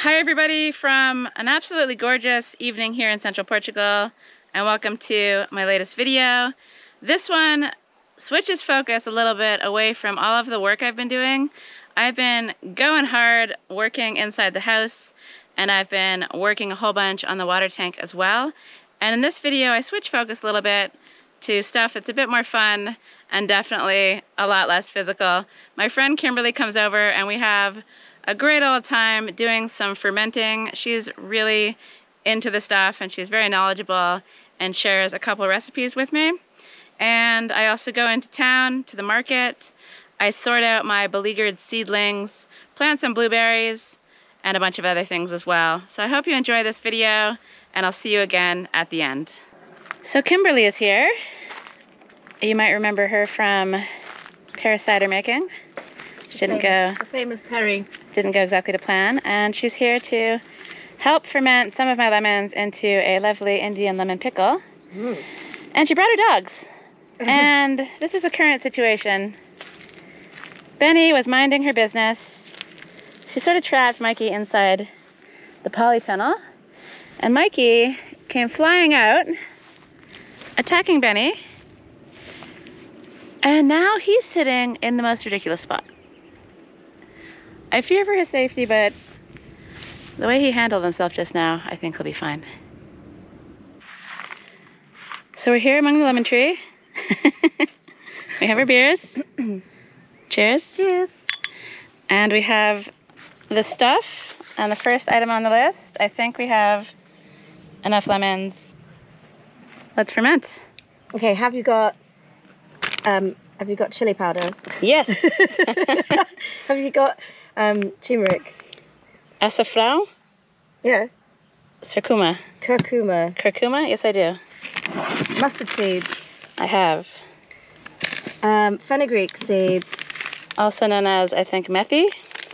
Hi everybody from an absolutely gorgeous evening here in Central Portugal, and welcome to my latest video. This one switches focus a little bit away from all of the work I've been doing. I've been going hard working inside the house, and I've been working a whole bunch on the water tank as well. And in this video I switch focus a little bit to stuff that's a bit more fun and definitely a lot less physical. My friend Kimberly comes over and we have a great old time doing some fermenting. She's really into the stuff and she's very knowledgeable and shares a couple recipes with me. And I also go into town to the market. I sort out my beleaguered seedlings, plant some blueberries, and a bunch of other things as well. So I hope you enjoy this video, and I'll see you again at the end. So Kimberly is here. You might remember her from pear cider making. The famous Perry. Didn't go exactly to plan, and she's here to help ferment some of my lemons into a lovely Indian lemon pickle. And she brought her dogs. And this is a current situation. Benny was minding her business. She sort of trapped Mikey inside the Polytunnel, and Mikey came flying out, attacking Benny, and now he's sitting in the most ridiculous spot. I fear for his safety, but the way he handled himself just now, I think he'll be fine. So we're here among the lemon tree. We have our beers. Cheers. Cheers. And we have the stuff. And the first item on the list, I think we have enough lemons. Let's ferment. Okay, have you got chili powder? Yes. Have you got turmeric? Açafrão? Yeah. Curcuma. Curcuma. Curcuma? Yes, I do. Mustard seeds. I have. Fenugreek seeds. Also known as, I think, methi?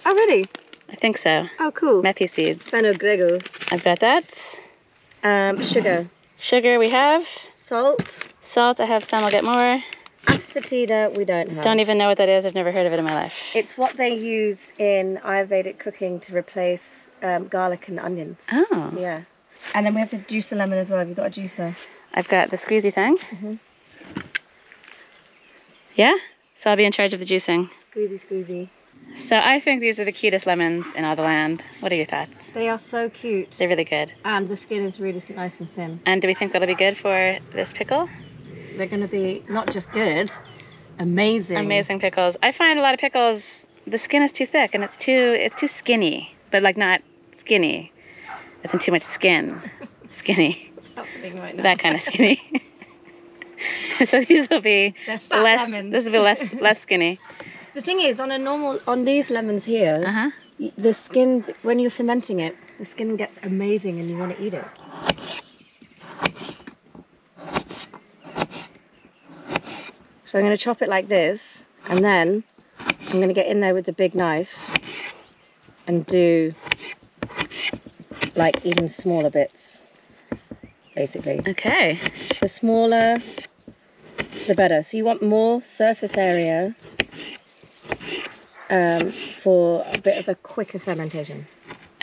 Oh, really? I think so. Oh, cool. Methi seeds. Fenugreek. I've got that. Sugar. Sugar we have. Salt. Salt, I have some, I'll get more. Asafoetida, we don't have. Don't even know what that is, I've never heard of it in my life. It's what they use in Ayurvedic cooking to replace garlic and onions. Oh. Yeah. And then we have to juice a lemon as well. Have you got a juicer? I've got the squeezy thing. Yeah? So I'll be in charge of the juicing. Squeezy, squeezy. So I think these are the cutest lemons in all the land. What are your thoughts? They are so cute. They're really good. And the skin is really nice and thin. And do we think that'll be good for this pickle? They're going to be not just good, amazing. Amazing pickles. I find a lot of pickles, the skin is too thick and it's too skinny. But like not skinny, as in too much skin. Skinny. What's happening right now? That kind of skinny. So these will be less. Lemons. This will be less skinny. The thing is, on these lemons here, the skin, when you're fermenting it, the skin gets amazing and you want to eat it. So I'm going to chop it like this, and then I'm going to get in there with the big knife and do like even smaller bits, basically. Okay. The smaller, the better. So you want more surface area for a bit of a quicker fermentation.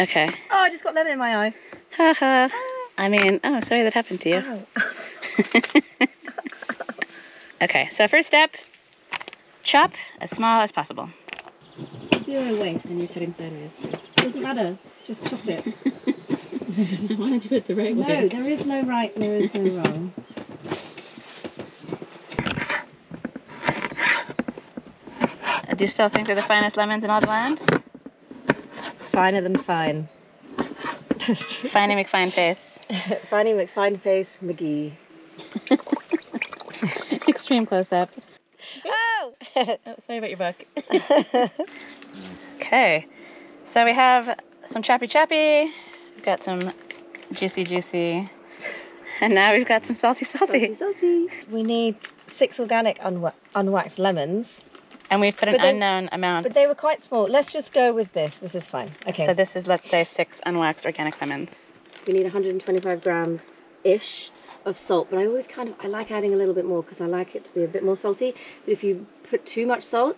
Okay. Oh, I just got lemon in my eye. Haha. I mean, oh, sorry that happened to you. Ow. Okay, so first step, chop as small as possible. Zero waste. And you're cutting sideways first. Doesn't matter. Just chop it. I want to do it the right way. No, there is no right, there is no wrong. Do you still think they're the finest lemons in all the land? Finer than fine. Finey McFine face. Finey McFine face McGee. Extreme close-up. Oh! Oh, sorry about your book. Okay, so we have some choppy. We've got some juicy. And now we've got some salty. Salty. We need 6 organic unwaxed lemons. And we've put an unknown amount. But they were quite small. Let's just go with this. This is fine. Okay. So this is, let's say, 6 unwaxed organic lemons. So we need 125 grams-ish of salt. But I like adding a little bit more because I like it to be a bit more salty. But if you put too much salt,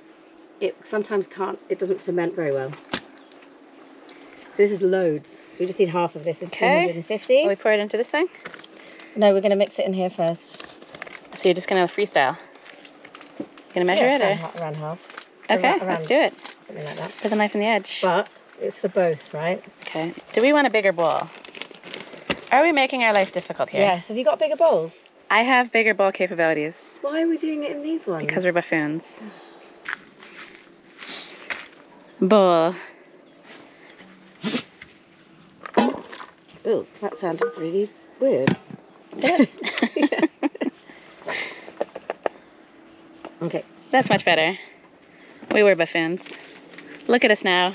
it sometimes doesn't ferment very well. So this is loads. So we just need half of this. This is 350. Will we pour it into this thing? No, we're going to mix it in here first. So you're just going to freestyle? You're going to measure it? Or? Around half. Okay, around, let's do it. Something like that. Put the knife in the edge. But it's for both, right? Okay. Do we want a bigger bowl? Are we making our life difficult here? Yes. Have you got bigger bowls? I have bigger bowl capabilities. Why are we doing it in these ones? Because we're buffoons. Bowl. Oh, that sounded really weird. Okay. That's much better. We were buffoons. Look at us now.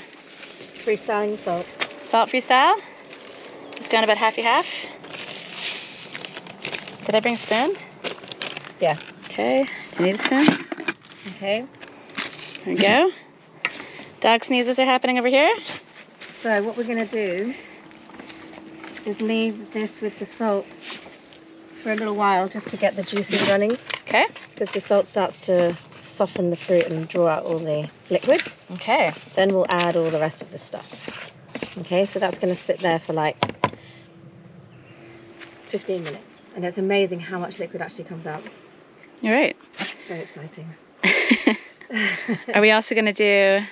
Freestyling salt. Salt freestyle. It's going about half-y-half. Did I bring a spoon? Yeah. Okay. Do you need a spoon? Okay. There we go. Dog sneezes are happening over here. So what we're going to do is leave this with the salt for a little while just to get the juices running. Okay. Because the salt starts to soften the fruit and draw out all the liquid. Okay. Then we'll add all the rest of the stuff. Okay, so that's going to sit there for like 15 minutes. And it's amazing how much liquid actually comes out. You're right. It's very exciting. Are we also going to do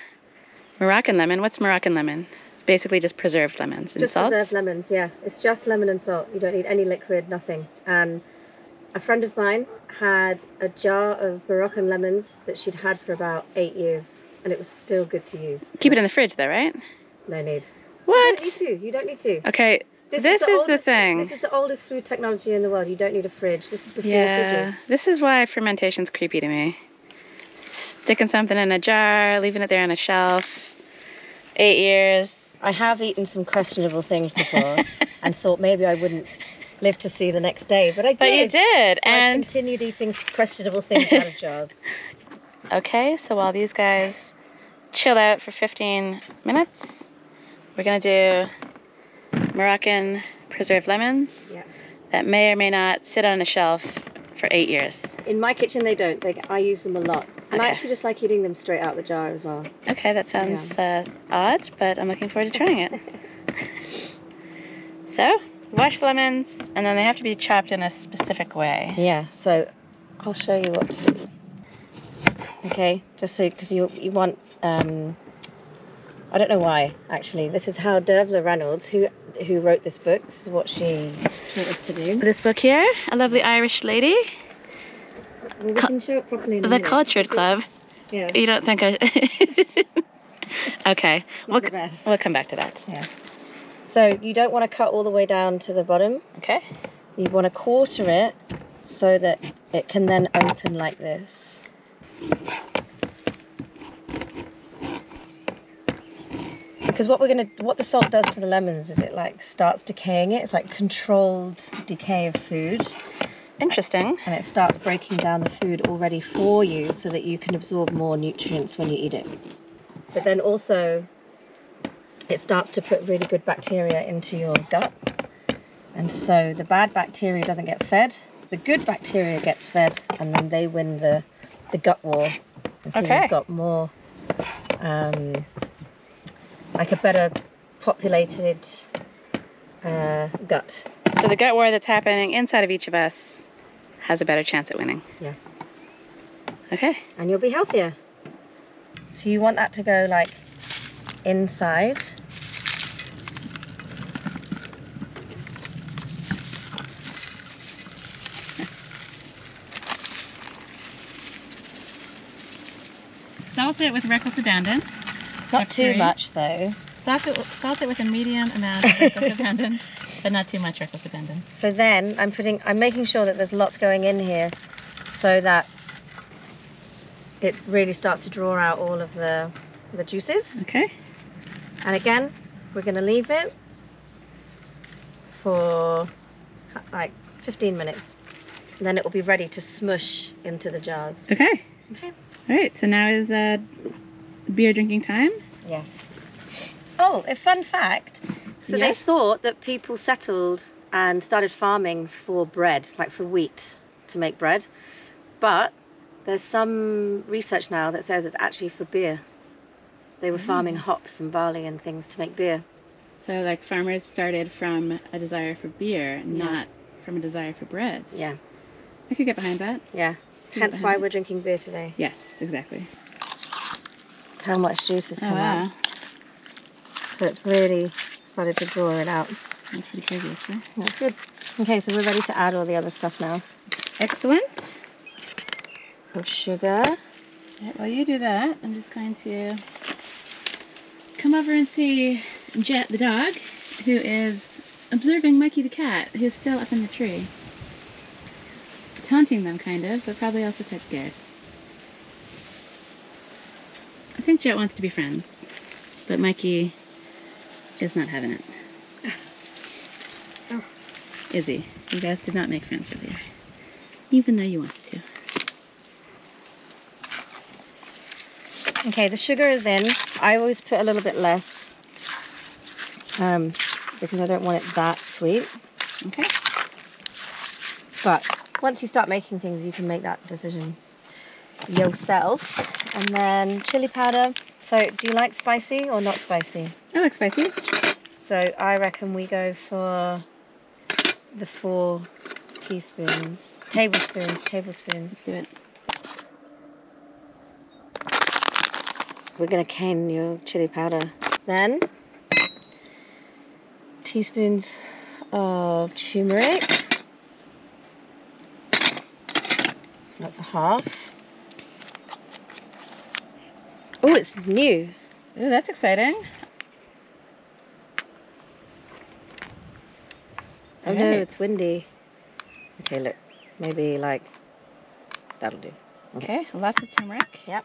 Moroccan lemon? What's Moroccan lemon? Basically just preserved lemons and just salt? Preserved lemons, yeah. It's just lemon and salt. You don't need any liquid, nothing. And a friend of mine had a jar of Moroccan lemons that she'd had for about 8 years, and it was still good to use. Keep it in the fridge though, right? No need. What? You don't need to. You don't need to. Okay, this is the thing. This is the oldest food technology in the world. You don't need a fridge. This is before fridges. This is why fermentation's creepy to me. Sticking something in a jar, leaving it there on a shelf. 8 years. I have eaten some questionable things before and thought maybe I wouldn't live to see the next day, but I did. But you did, so and I continued eating questionable things out of jars. Okay, so while these guys chill out for 15 minutes, we're gonna do Moroccan preserved lemons that may or may not sit on a shelf for 8 years. In my kitchen they don't. I use them a lot. And I actually just like eating them straight out the jar as well. Okay, that sounds odd, but I'm looking forward to trying it. So, wash the lemons, and then they have to be chopped in a specific way. Yeah, so I'll show you what to do. Okay, just so, because you want, I don't know why, actually. This is how Dervla Reynolds, who wrote this book, this is what she taught us to do. This book here, a lovely Irish lady. Well, we can show it properly in a The minute. Cultured Club. Yeah. You don't think I... Okay, we'll come back to that. Yeah. So you don't want to cut all the way down to the bottom. Okay. You want to quarter it so that it can then open like this. Because what the salt does to the lemons is it like starts decaying it. It's like controlled decay of food. Interesting. And it starts breaking down the food already for you so that you can absorb more nutrients when you eat it. But then also it starts to put really good bacteria into your gut. And so the bad bacteria doesn't get fed, the good bacteria gets fed, and then they win the gut war. And so you've got more, like a better populated gut. So the gut war that's happening inside of each of us has a better chance at winning. Yes. Okay. And you'll be healthier. So you want that to go like inside. Salt it with reckless abandon. Not too much though. Salt it with a medium amount of reckless abandon, but not too much reckless abandon. So then I'm making sure that there's lots going in here so that it really starts to draw out all of the juices. Okay. And again, we're going to leave it for like 15 minutes. And then it will be ready to smush into the jars. Okay. Okay. All right, so now is beer drinking time. Yes. Oh, a fun fact. So they thought that people settled and started farming for bread, like for wheat to make bread. But there's some research now that says it's actually for beer. They were farming hops and barley and things to make beer. So like farmers started from a desire for beer, not from a desire for bread. Yeah. I could get behind that. Yeah. Hence why we're drinking beer today. Yes, exactly. How much juice has come wow. out. So it's really started to draw it out. That's pretty crazy, actually. That's good. Okay, so we're ready to add all the other stuff now. Excellent. Of sugar. Right, while you do that, I'm just going to come over and see Jet the dog, who is observing Mikey the cat, who's still up in the tree. Taunting them, kind of, but probably also quite scared. I think Jet wants to be friends, but Mikey is not having it. Oh. Izzy, you guys did not make friends earlier, even though you wanted to. Okay, the sugar is in. I always put a little bit less because I don't want it that sweet. Okay. But once you start making things, you can make that decision yourself. And then chili powder. So do you like spicy or not spicy? I like spicy. So I reckon we go for the 4 tablespoons. Let's do it. We're going to cane your chili powder. Then teaspoons of turmeric. That's a half. Oh, it's new. Ooh, that's exciting. Oh no, it's windy. Okay, look. Maybe like, that'll do. Okay, lots of turmeric. Yep.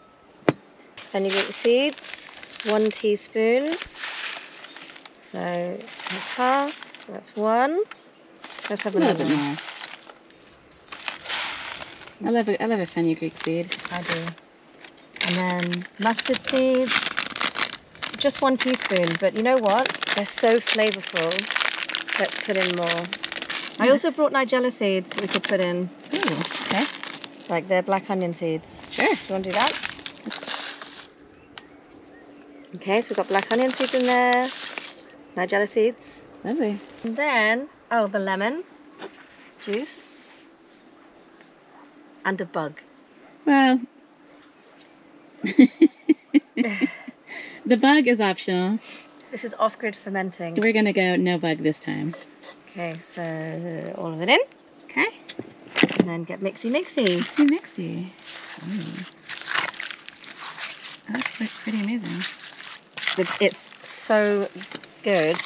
Fenugreek seeds, 1 teaspoon. So that's half, that's 1. Let's have A little another bit one. more. I love a fenugreek seed. I do. And then mustard seeds, just 1 teaspoon, but you know what? They're so flavorful. Let's put in more. I also brought Nigella seeds we could put in. Ooh, okay. Like they're black onion seeds. Sure. Do you want to do that? Okay, so we've got black onion seeds in there, Nigella seeds. Lovely. And then, oh, the lemon juice. And a bug. Well, the bug is optional. This is off-grid fermenting. We're gonna go no bug this time. Okay, so all of it in. Okay. And then get mixy. Mixy. Ooh. That's pretty amazing. It's so good.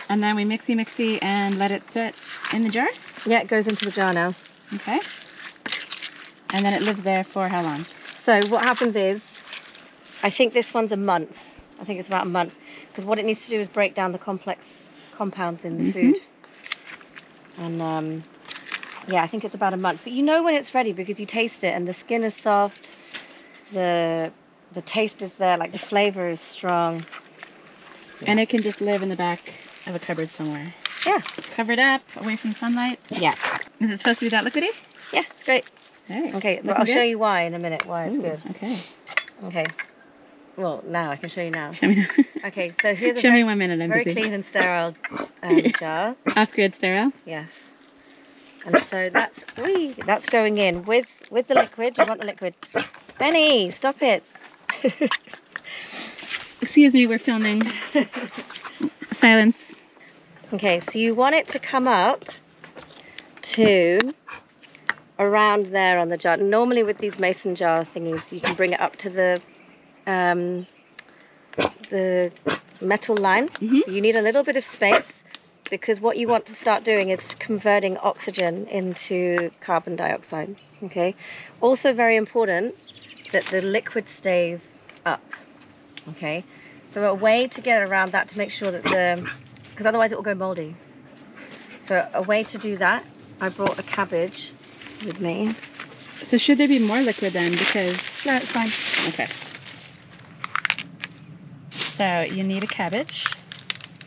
And then we mixy and let it sit in the jar? Yeah, it goes into the jar now. Okay. And then it lives there for how long? So what happens is, I think this one's a month. I think it's about a month. Because what it needs to do is break down the complex compounds in the food. And yeah, I think it's about a month. But you know when it's ready because you taste it and the skin is soft, the taste is there, like the flavor is strong. Yeah. And it can just live in the back of a cupboard somewhere. Yeah. Covered up, away from sunlight. Yeah. Is it supposed to be that liquidy? Yeah, it's great. Right. Okay, but I'll show you why in a minute, why it's good. Okay. Okay. Well, now I can show you now. Show me now. Okay, so here's a Show me 1 minute, I'm very busy. clean and sterile jar. Off-grid sterile? Yes. And so that's going in with the liquid. You want the liquid. Benny, stop it. Excuse me, we're filming. Silence. Okay, so you want it to come up to around there on the jar. Normally with these mason jar thingies, you can bring it up to the metal line. You need a little bit of space because what you want to start doing is converting oxygen into carbon dioxide. Okay. Also very important that the liquid stays up. Okay. So a way to get around that to make sure that because otherwise it will go moldy. So a way to do that, I brought a cabbage with me. So should there be more liquid then? Because no, it's fine. Okay. So you need a cabbage,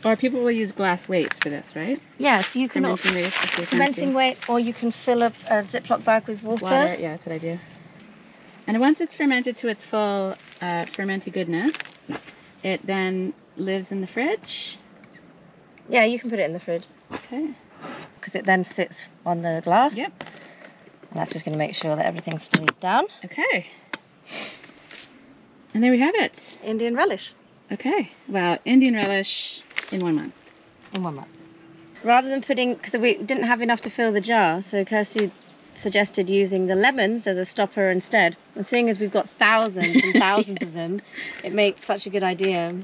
or people will use glass weights for this, right? Yeah, so you can fermenting weight, or you can fill up a Ziploc bag with water. Yeah, that's what I do. And once it's fermented to its full fermented goodness, it then lives in the fridge. Yeah, you can put it in the fridge. Okay. Because it then sits on the glass. Yep. And that's just going to make sure that everything stays down. Okay. And there we have it. Indian relish. Okay. Well, Indian relish in 1 month. In 1 month. Rather than putting, because we didn't have enough to fill the jar, so Kirsty suggested using the lemons as a stopper instead. And seeing as we've got thousands and thousands of them, it makes such a good idea.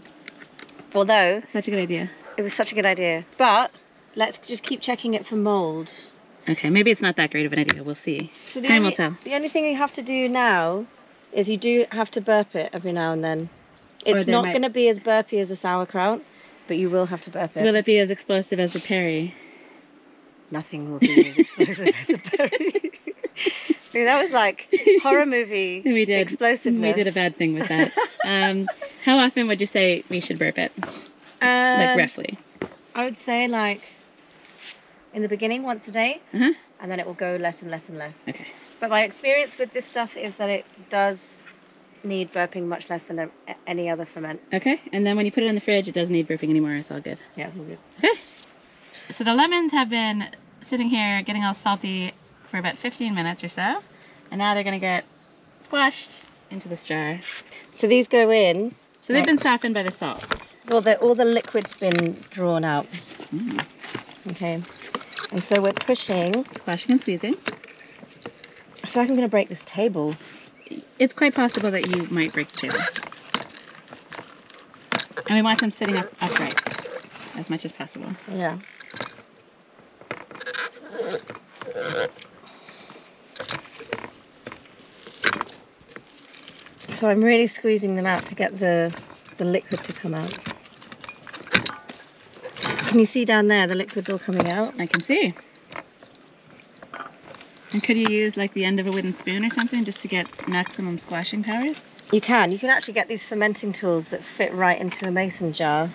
Although... Such a good idea. It was such a good idea. But let's just keep checking it for mold. Okay, maybe it's not that great of an idea. We'll see. So Time will tell. The only thing you have to do now is you do have to burp it every now and then. It's not going to be as burpy as a sauerkraut, but you will have to burp it. Will it be as explosive as a Perry? Nothing will be as explosive as a Perry. I mean, that was like horror movie explosiveness. We did a bad thing with that. How often would you say we should burp it? Like roughly? I would say like in the beginning once a day, and then it will go less and less and less. Okay. But my experience with this stuff is that it does need burping much less than any other ferment. Okay, and then when you put it in the fridge, it doesn't need burping anymore. It's all good. Yeah, it's all good. Okay. So the lemons have been sitting here getting all salty for about 15 minutes or so, and now they're going to get squashed into this jar. So these go in. So they've been softened by the salt. All the liquid's been drawn out. Mm. Okay. And so we're pushing. Squashing and squeezing. I feel like I'm going to break this table. It's quite possible that you might break the table. And we want them sitting upright as much as possible. Yeah. So I'm really squeezing them out to get the liquid to come out. Can you see down there the liquid's all coming out? I can see. And could you use like the end of a wooden spoon or something just to get maximum squashing powers? You can. You can actually get these fermenting tools that fit right into a mason jar.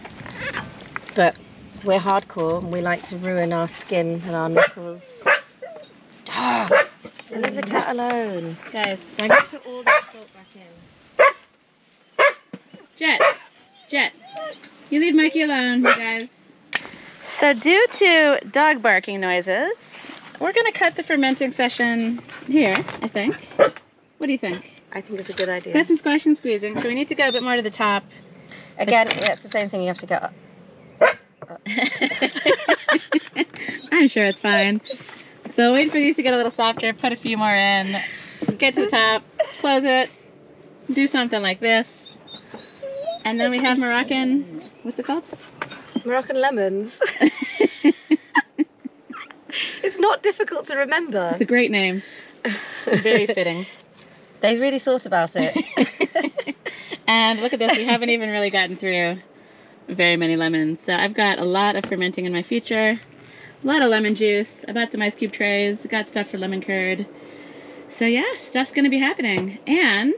But we're hardcore and we like to ruin our skin and our knuckles. Leave the cat alone. Guys, So I'm going to put all that salt back in. Jet, you leave Mikey alone, you guys. So due to dog barking noises, we're going to cut the fermenting session here, I think. What do you think? I think it's a good idea. Got some squashing and squeezing, so we need to go a bit more to the top. Again, yeah, it's the same thing. You have to go up. I'm sure it's fine. So wait for these to get a little softer, put a few more in, get to the top, close it, do something like this. And then we have Moroccan, what's it called? Moroccan lemons. It's not difficult to remember. It's a great name. Very fitting. They really thought about it. And look at this, we haven't even really gotten through very many lemons. So I've got a lot of fermenting in my future. A lot of lemon juice. I bought some ice cube trays. Got stuff for lemon curd. So yeah, stuff's gonna be happening. And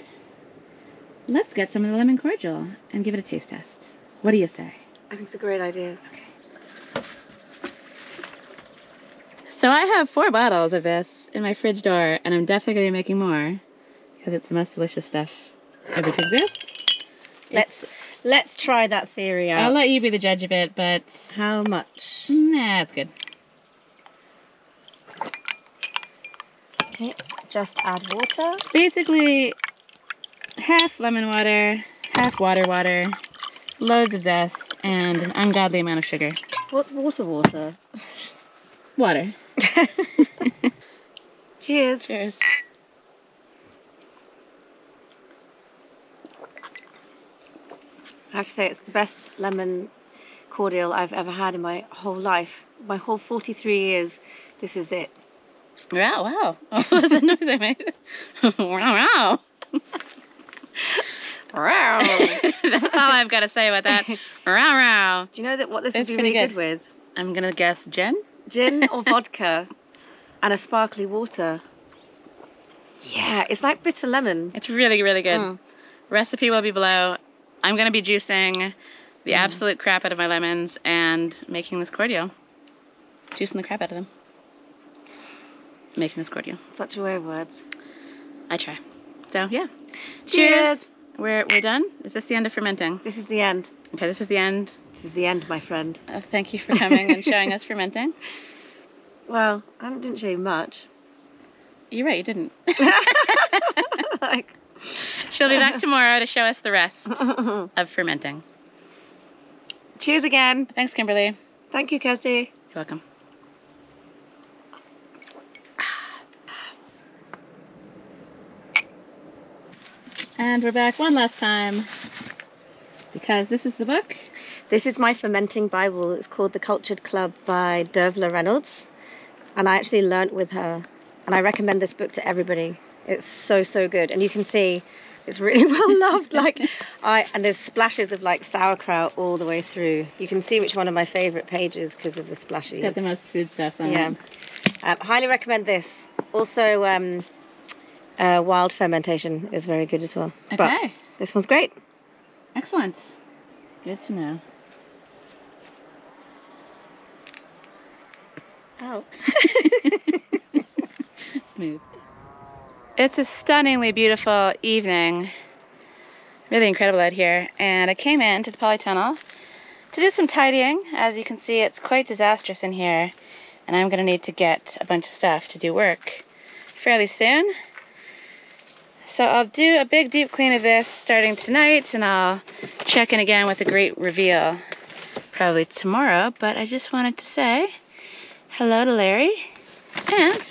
let's get some of the lemon cordial and give it a taste test. What do you say? I think it's a great idea. Okay. So I have 4 bottles of this in my fridge door, and I'm definitely gonna be making more because it's the most delicious stuff ever to exist. Let's try that theory out. I'll let you be the judge of it, but How much? nah, it's good. Okay, just add water. It's basically half lemon water, half water, loads of zest, and an ungodly amount of sugar. What's water? Water. Cheers. Cheers. I have to say it's the best lemon cordial I've ever had in my whole life. My whole 43 years, this is it. Wow, wow. What was the noise I made? Wow, wow. That's all I've got to say about that. Row, row. Do you know what this would It's be pretty really good. good with? I'm going to guess gin? Gin or vodka and a sparkly water. Yeah, it's like bitter lemon. It's really, really good. Mm. Recipe will be below. I'm going to be juicing the absolute crap out of my lemons and making this cordial. Juicing the crap out of them. Making this cordial. Such a way of words. I try. So yeah. Cheers. We're done? Is this the end of fermenting? This is the end. Okay, this is the end. This is the end, my friend. Thank you for coming and showing us fermenting. Well, I didn't show you much. You're right, you didn't. Like... She'll be back tomorrow to show us the rest of fermenting. Cheers again. Thanks, Kimberly. Thank you, Kirsty. You're welcome. And we're back one last time because this is the book. This is my fermenting Bible. It's called The Cultured Club by Dervla Reynolds. And I actually learnt with her. And I recommend this book to everybody. It's so, so good. And you can see it's really well loved. And there's splashes of like sauerkraut all the way through. You can see which one of my favourite pages because of the splashes. It's got the most foodstuffs on it. Yeah. Highly recommend this. Also, wild fermentation is very good as well. Okay. But this one's great. Excellent. Good to know. Ow. Smooth. It's a stunningly beautiful evening. Really incredible out here. And I came into the Polytunnel to do some tidying. As you can see, it's quite disastrous in here. And I'm going to need to get a bunch of stuff to do work fairly soon. So I'll do a big deep clean of this starting tonight, and I'll check in again with a great reveal probably tomorrow. But I just wanted to say hello to Larry, and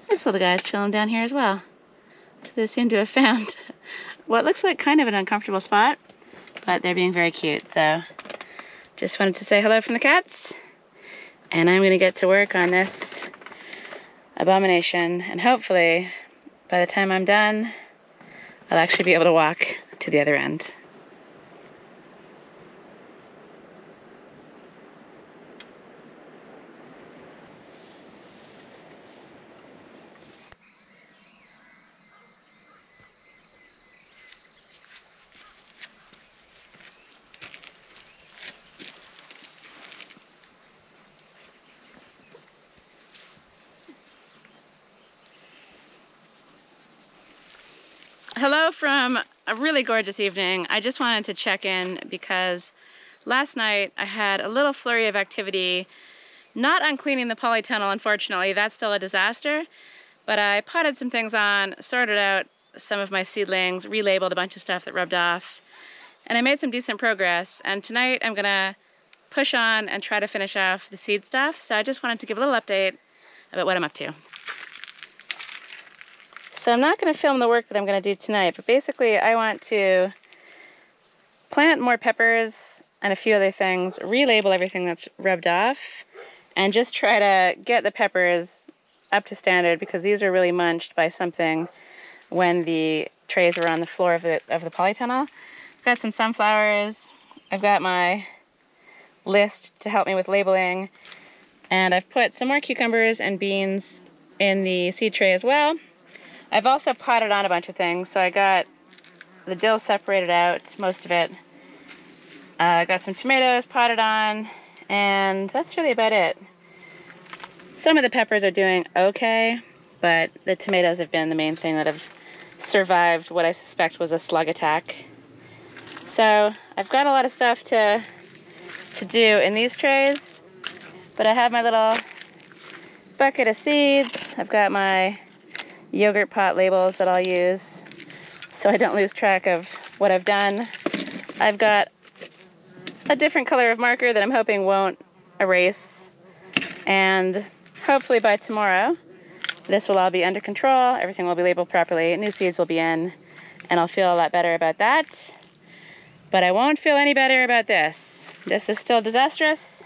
this little guy's chilling down here as well. So they seem to have found what looks like kind of an uncomfortable spot, but they're being very cute. So just wanted to say hello from the cats, and I'm going to get to work on this abomination, and hopefully by the time I'm done, I'll actually be able to walk to the other end. Hello from a really gorgeous evening. I just wanted to check in because last night I had a little flurry of activity, not on cleaning the Polytunnel, unfortunately. That's still a disaster. But I potted some things on, sorted out some of my seedlings, relabeled a bunch of stuff that rubbed off, and I made some decent progress. And tonight I'm gonna push on and try to finish off the seed stuff. So I just wanted to give a little update about what I'm up to. So I'm not going to film the work that I'm going to do tonight, but basically I want to plant more peppers and a few other things, relabel everything that's rubbed off, and just try to get the peppers up to standard because these are really munched by something when the trays were on the floor of the Polytunnel. I've got some sunflowers, I've got my list to help me with labeling, and I've put some more cucumbers and beans in the seed tray as well. I've also potted on a bunch of things, so I got the dill separated out, most of it. I got some tomatoes potted on, and that's really about it. Some of the peppers are doing okay, but the tomatoes have been the main thing that have survived what I suspect was a slug attack. So I've got a lot of stuff to do in these trays, but I have my little bucket of seeds. I've got my yogurt pot labels that I'll use so I don't lose track of what I've done. I've got a different color of marker that I'm hoping won't erase, and hopefully by tomorrow this will all be under control, everything will be labeled properly, new seeds will be in, and I'll feel a lot better about that. But I won't feel any better about this. This is still disastrous,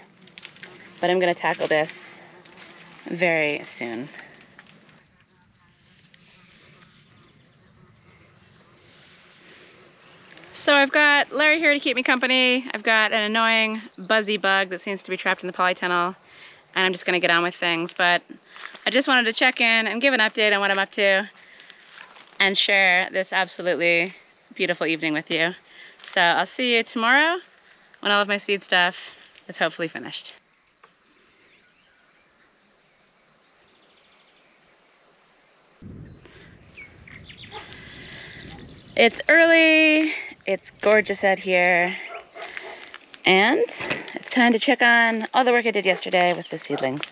but I'm going to tackle this very soon. So I've got Larry here to keep me company. I've got an annoying buzzy bug that seems to be trapped in the Polytunnel, and I'm just gonna get on with things. But I just wanted to check in and give an update on what I'm up to and share this absolutely beautiful evening with you. So I'll see you tomorrow when all of my seed stuff is hopefully finished. It's early, it's gorgeous out here, and it's time to check on all the work I did yesterday with the seedlings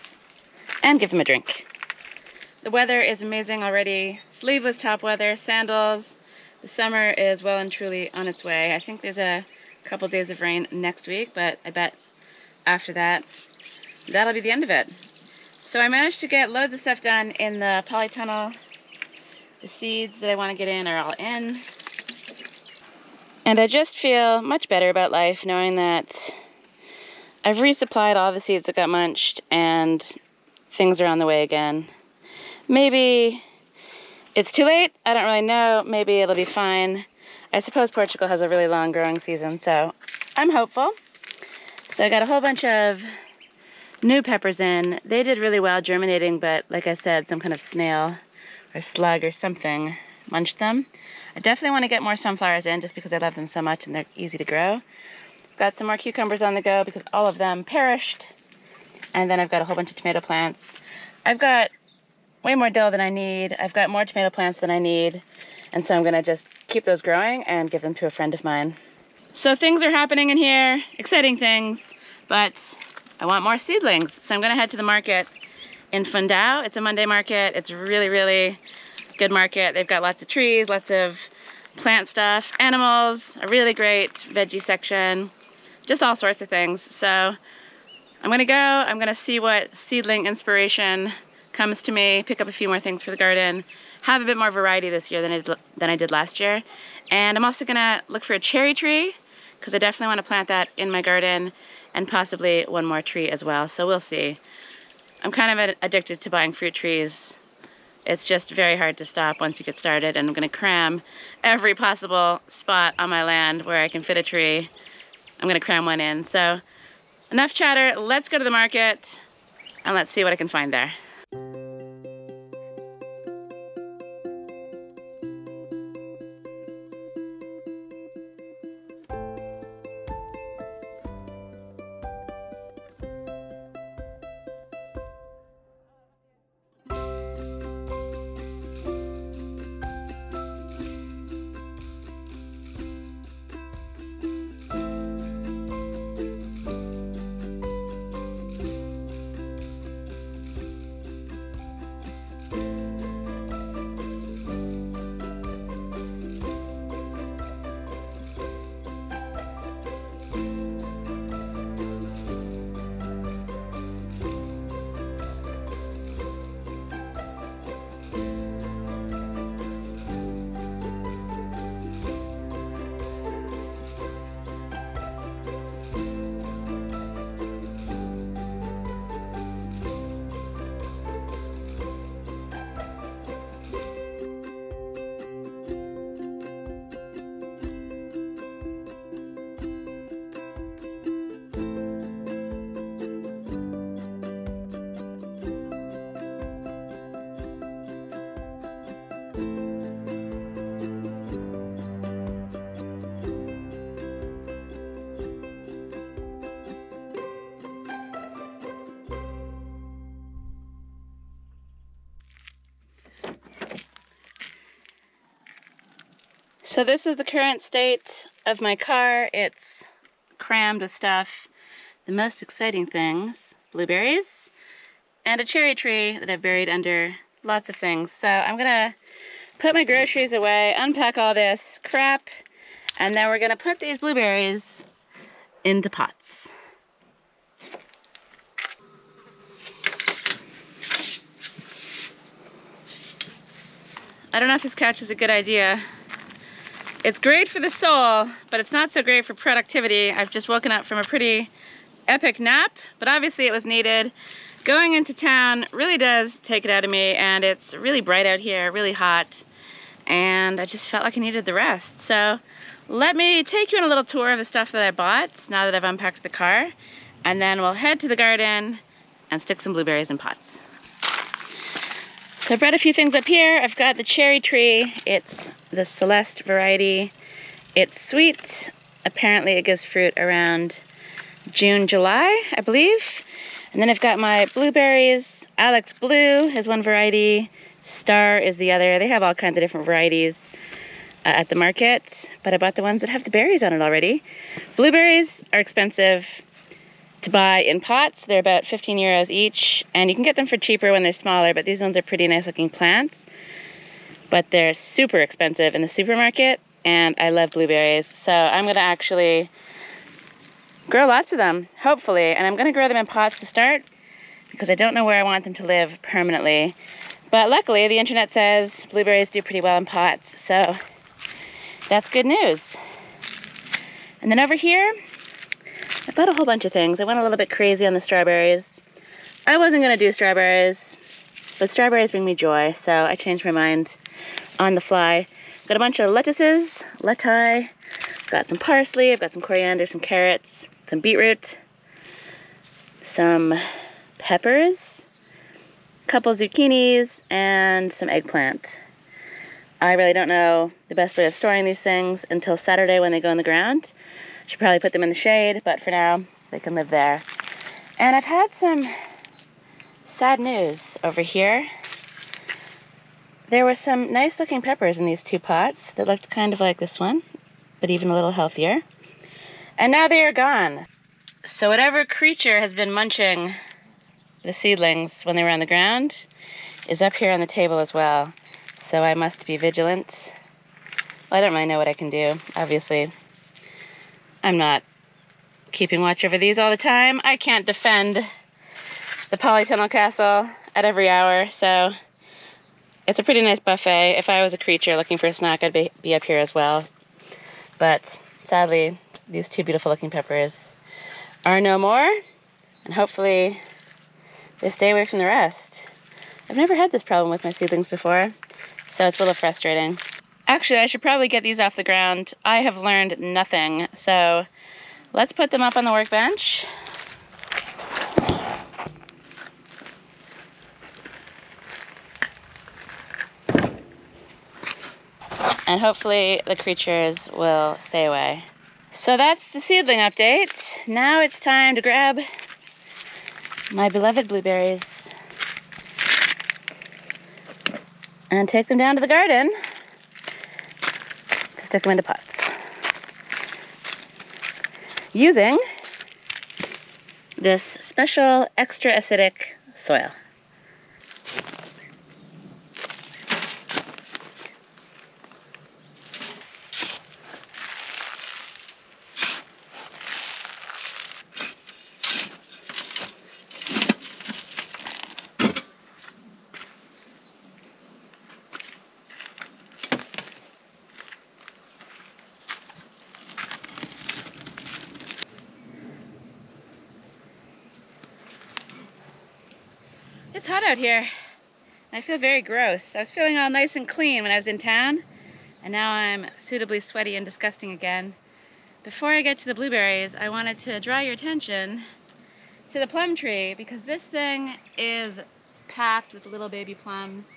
and give them a drink. The weather is amazing already. Sleeveless top weather, sandals. The summer is well and truly on its way. I think there's a couple days of rain next week, but I bet after that, that'll be the end of it. So I managed to get loads of stuff done in the Polytunnel. The seeds that I want to get in are all in. And I just feel much better about life knowing that I've resupplied all the seeds that got munched and things are on the way again. Maybe it's too late, I don't really know. Maybe it'll be fine. I suppose Portugal has a really long growing season, so I'm hopeful. So I got a whole bunch of new peppers in. They did really well germinating, but like I said, some kind of snail or slug or something munched them. I definitely want to get more sunflowers in just because I love them so much and they're easy to grow. Got some more cucumbers on the go because all of them perished. And then I've got a whole bunch of tomato plants. I've got way more dill than I need. I've got more tomato plants than I need. And so I'm gonna just keep those growing and give them to a friend of mine. So things are happening in here, exciting things, but I want more seedlings. So I'm gonna head to the market in Fundão. It's a Monday market. It's really, really good market. They've got lots of trees, lots of plant stuff, animals, a really great veggie section, just all sorts of things. So I'm gonna go, I'm gonna see what seedling inspiration comes to me, pick up a few more things for the garden, have a bit more variety this year than I did last year. And I'm also gonna look for a cherry tree because I definitely want to plant that in my garden and possibly one more tree as well. So we'll see. I'm kind of addicted to buying fruit trees. It's just very hard to stop once you get started, and I'm gonna cram every possible spot on my land where I can fit a tree. I'm gonna cram one in. So enough chatter, let's go to the market and let's see what I can find there. So this is the current state of my car. It's crammed with stuff. The most exciting things, blueberries and a cherry tree that I've buried under lots of things. So I'm gonna put my groceries away, unpack all this crap, and then we're gonna put these blueberries into pots. I don't know if this couch is a good idea. It's great for the soul, but it's not so great for productivity. I've just woken up from a pretty epic nap, but obviously it was needed. Going into town really does take it out of me, and it's really bright out here, really hot, and I just felt like I needed the rest. So let me take you on a little tour of the stuff that I bought now that I've unpacked the car, and then we'll head to the garden and stick some blueberries in pots. So I brought a few things up here. I've got the cherry tree. It's the Celeste variety. It's sweet. Apparently it gives fruit around June, July, I believe. And then I've got my blueberries. Alex Blue is one variety. Star is the other. They have all kinds of different varieties. at the market, but I bought the ones that have the berries on it already. Blueberries are expensive to buy in pots. They're about 15 euros each, and you can get them for cheaper when they're smaller, but these ones are pretty nice looking plants. But they're super expensive in the supermarket, and I love blueberries. So I'm gonna actually grow lots of them, hopefully, and I'm gonna grow them in pots to start because I don't know where I want them to live permanently. But luckily, the internet says blueberries do pretty well in pots, so that's good news. And then over here, I bought a whole bunch of things. I went a little bit crazy on the strawberries. I wasn't gonna do strawberries, but strawberries bring me joy, so I changed my mind on the fly. Got a bunch of lettuces, got some parsley, I've got some coriander, some carrots, some beetroot, some peppers, a couple zucchinis, and some eggplant. I really don't know the best way of storing these things until Saturday when they go in the ground. Should probably put them in the shade, but for now, they can live there. And I've had some sad news over here. There were some nice looking peppers in these two pots that looked kind of like this one, but even a little healthier. And now they are gone. So whatever creature has been munching the seedlings when they were on the ground is up here on the table as well. So I must be vigilant. Well, I don't really know what I can do. Obviously, I'm not keeping watch over these all the time. I can't defend the Polytunnel castle at every hour, so it's a pretty nice buffet. If I was a creature looking for a snack, I'd be up here as well. But sadly, these two beautiful looking peppers are no more, and hopefully they stay away from the rest. I've never had this problem with my seedlings before, so it's a little frustrating. Actually, I should probably get these off the ground. I have learned nothing, so let's put them up on the workbench. And hopefully the creatures will stay away. So that's the seedling update. Now it's time to grab my beloved blueberries and take them down to the garden to stick them into pots using this special extra acidic soil. It's hot out here, and I feel very gross. I was feeling all nice and clean when I was in town, and now I'm suitably sweaty and disgusting again. Before I get to the blueberries, I wanted to draw your attention to the plum tree, because this thing is packed with little baby plums.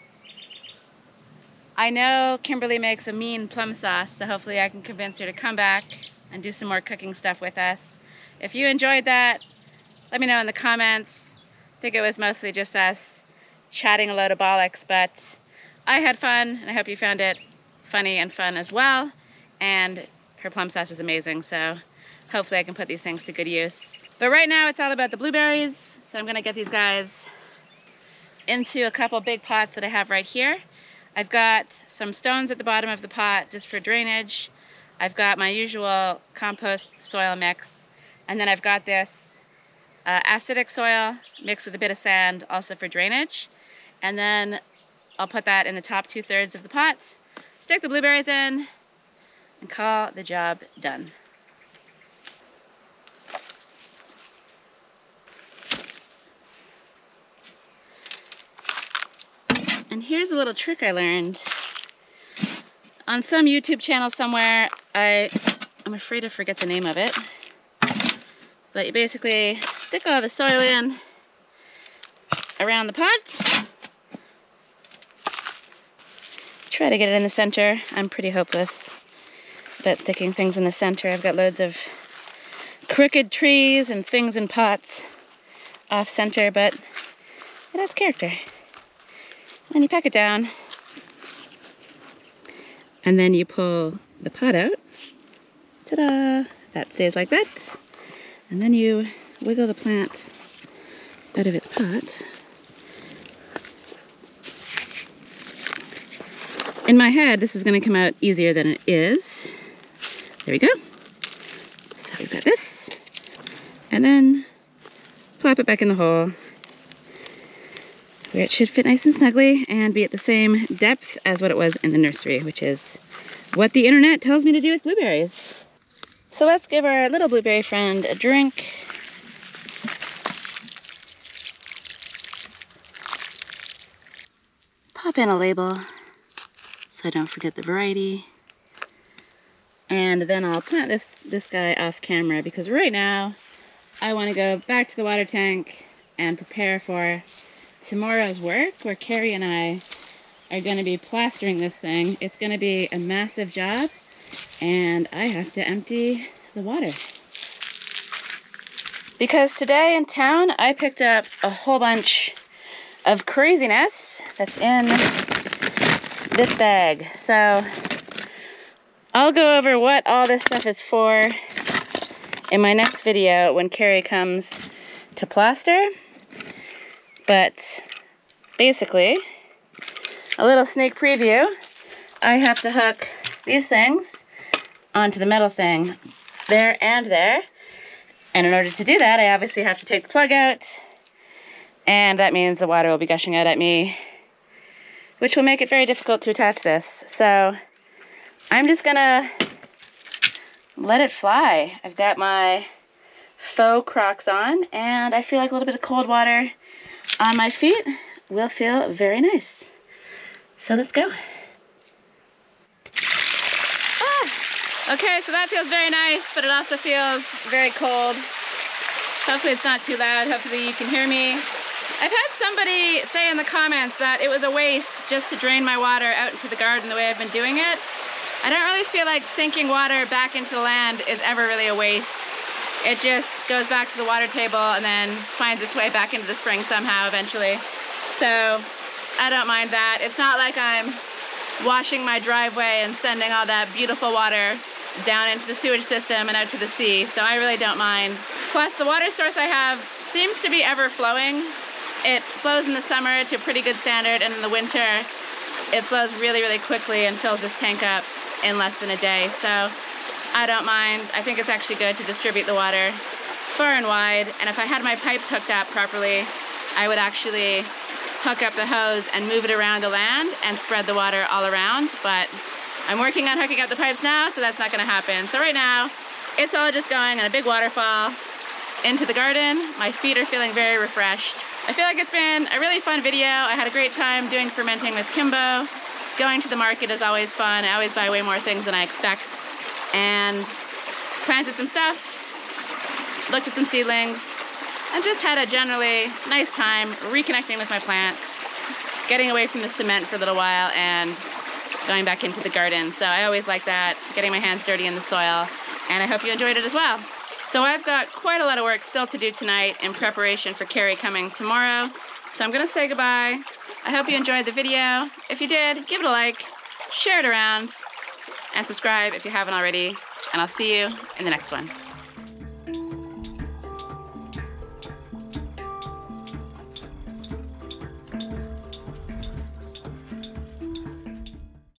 I know Kimberly makes a mean plum sauce, so hopefully I can convince her to come back and do some more cooking stuff with us. If you enjoyed that, let me know in the comments. I think it was mostly just us chatting a load of bollocks, but I had fun, and I hope you found it funny and fun as well. And her plum sauce is amazing, so hopefully I can put these things to good use. But right now it's all about the blueberries, so I'm gonna get these guys into a couple big pots that I have right here. I've got some stones at the bottom of the pot just for drainage. I've got my usual compost soil mix, and then I've got this acidic soil mixed with a bit of sand, also for drainage. And then I'll put that in the top 2/3 of the pot, stick the blueberries in, and call the job done. And here's a little trick I learned on some YouTube channel somewhere. I'm afraid I forget the name of it. But you basically stick all the soil in around the pot. Try to get it in the center. I'm pretty hopeless about sticking things in the center. I've got loads of crooked trees and things in pots off center, but it has character. And you pack it down. And then you pull the pot out. Ta-da! That stays like that. And then you wiggle the plant out of its pot. In my head, this is going to come out easier than it is. There we go. So we've got this. And then plop it back in the hole where it should fit nice and snugly and be at the same depth as what it was in the nursery, which is what the internet tells me to do with blueberries. So let's give our little blueberry friend a drink. Pop in a label so I don't forget the variety. And then I'll plant this guy off camera because right now I want to go back to the water tank and prepare for tomorrow's work where Carrie and I are going to be plastering this thing. It's going to be a massive job and I have to empty the water. Because today in town I picked up a whole bunch of craziness that's in this bag. So I'll go over what all this stuff is for in my next video when Carrie comes to plaster. But basically, a little sneak preview, I have to hook these things onto the metal thing there and there. And in order to do that, I obviously have to take the plug out. And that means the water will be gushing out at me, which will make it very difficult to attach this. So I'm just gonna let it fly. I've got my faux Crocs on, and I feel like a little bit of cold water on my feet will feel very nice. So let's go. Okay, so that feels very nice, but it also feels very cold. Hopefully it's not too loud. Hopefully you can hear me. I've had somebody say in the comments that it was a waste just to drain my water out into the garden the way I've been doing it. I don't really feel like sinking water back into the land is ever really a waste. It just goes back to the water table and then finds its way back into the spring somehow eventually. So I don't mind that. It's not like I'm washing my driveway and sending all that beautiful water down into the sewage system and out to the sea, so I really don't mind. Plus the water source I have seems to be ever flowing. It flows in the summer to a pretty good standard, and in the winter it flows really, really quickly and fills this tank up in less than a day, so I don't mind. I think it's actually good to distribute the water far and wide, and if I had my pipes hooked up properly, I would actually hook up the hose and move it around the land and spread the water all around, but I'm working on hooking up the pipes now, so that's not going to happen. So right now, it's all just going in a big waterfall into the garden. My feet are feeling very refreshed. I feel like it's been a really fun video. I had a great time doing fermenting with Kimbo. Going to the market is always fun. I always buy way more things than I expect. And planted some stuff, looked at some seedlings, and just had a generally nice time reconnecting with my plants, getting away from the cement for a little while, and going back into the garden. So I always like that, getting my hands dirty in the soil, and I hope you enjoyed it as well. So I've got quite a lot of work still to do tonight in preparation for Carrie coming tomorrow. So I'm gonna say goodbye. I hope you enjoyed the video. If you did, give it a like, share it around, and subscribe if you haven't already, and I'll see you in the next one.